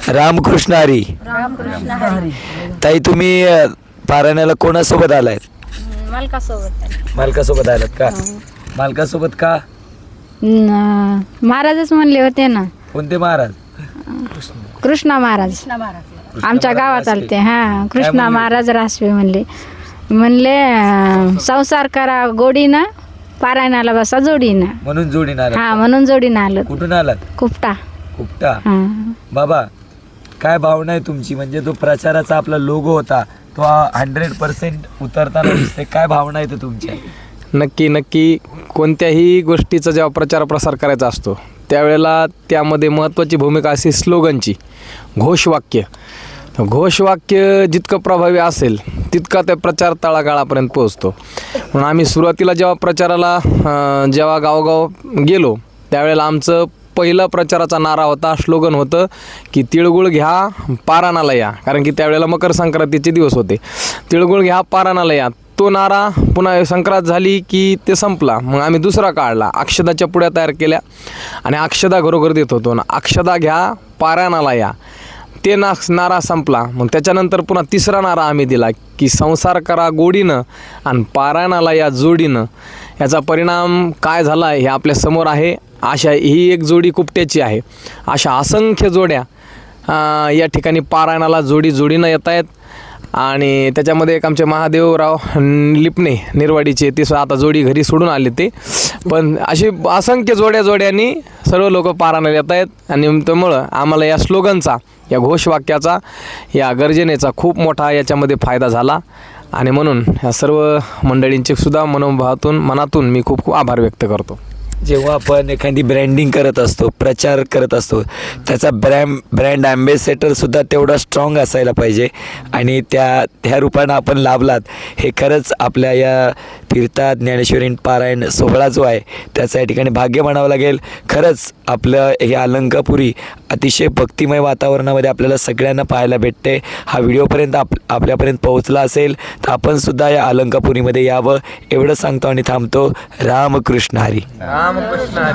रामकृष्ण हरी. ताई तुम्ही पारायणाला कोणासोबत आलाय? मालकासोबत आलात का? मालकासोबत का? महाराजच म्हणले होते ना. कोणते महाराज? कृष्णा महाराज आमच्या गावात आलते. हा, कृष्णा महाराज रासवे म्हणले संसार करा गोडीनं, पारायणाला बसा जोडीनं. म्हणून जोडीन आलात? हा, म्हणून जोडीनं आलो. कुठून आलात? कुपटा. कुपटा. हा. बाबा काय भावना आहे तुमची? म्हणजे जो प्रचाराचा आपला लोगो होता तो 100% उतरताना दिसते, काय भावना आहे तुमच्या? नक्की कोणत्याही गोष्टीचा जेव्हा प्रचार प्रसार करायचा असतो त्यावेळेला त्यामध्ये महत्त्वाची भूमिका असते स्लोगनची, घोषवाक्य. घोषवाक्य जितकं प्रभावी असेल तितका त्या प्रचार तळागाळापर्यंत पोहोचतो. म्हणून आम्ही सुरुवातीला जेव्हा प्रचाराला जेव्हा गावोगाव गेलो त्यावेळेला आमचं पहिला प्रचाराचा नारा होता, स्लोगन होतं की तिळगुळ घ्या पारायणाला या. कारण की त्यावेळेला मकर संक्रांतीचे दिवस होते. तिळगुळ घ्या पारायणाला या. तो नारा पुन्हा संक्रांत झाली की ते संपला. मग आम्ही दुसरा काढला, अक्षदाच्या पुड्या तयार केल्या आणि अक्षदा घरोघर देत होतो ना, अक्षदा घ्या पारायणाला या. ते नारा संपला. मग त्याच्यानंतर पुन्हा तिसरा नारा आम्ही दिला की संसार करा गोडीनं आणि पारायणाला या जोडीनं. याचा परिणाम काय झाला हे आपल्या समोर आहे. अशा ही एक जोडी कुपट्याची आहे. अशा असंख्य जोड्या या ठिकाणी पारायणाला जोडीनं येत आहेत. आणि त्याच्यामध्ये एक आमचे महादेवराव लिपणे निर्वाडीचे, ते आता जोडी घरी सोडून आले ते. पण अशी असंख्य जोड्यांनी सर्व लोक पारायणाला येत आहेत. आणि त्यामुळं आम्हाला या स्लोगनचा, या घोषवाक्याचा, या गर्जनेचा खूप मोठा याच्यामध्ये फायदा झाला. आणि म्हणून या सर्व मंडळींचे सुद्धा मनातून मी खूप आभार व्यक्त करतो. जेव्हा आपण एखादी ब्रँडिंग करत असतो, प्रचार करत असतो, त्याचा ब्रँड ॲम्बेसेडरसुद्धा तेवढा स्ट्रॉंग असायला पाहिजे. आणि त्या रूपानं आपण लाभलात. हे खरंच आपल्या या तीर्थात ज्ञानेश्वरी पारायण सोहळा जो आहे त्याचं या ठिकाणी भाग्य म्हणावं लागेल. खरंच आपलं हे अलंकापुरी अतिशय भक्तिमय वातावरणामध्ये आपल्याला सगळ्यांना पाहायला भेटते. हा व्हिडिओपर्यंत आपल्यापर्यंत पोहोचला असेल तर आपणसुद्धा या अलंकापुरीमध्ये यावं एवढं सांगतो आणि थांबतो. रामकृष्ण हरी.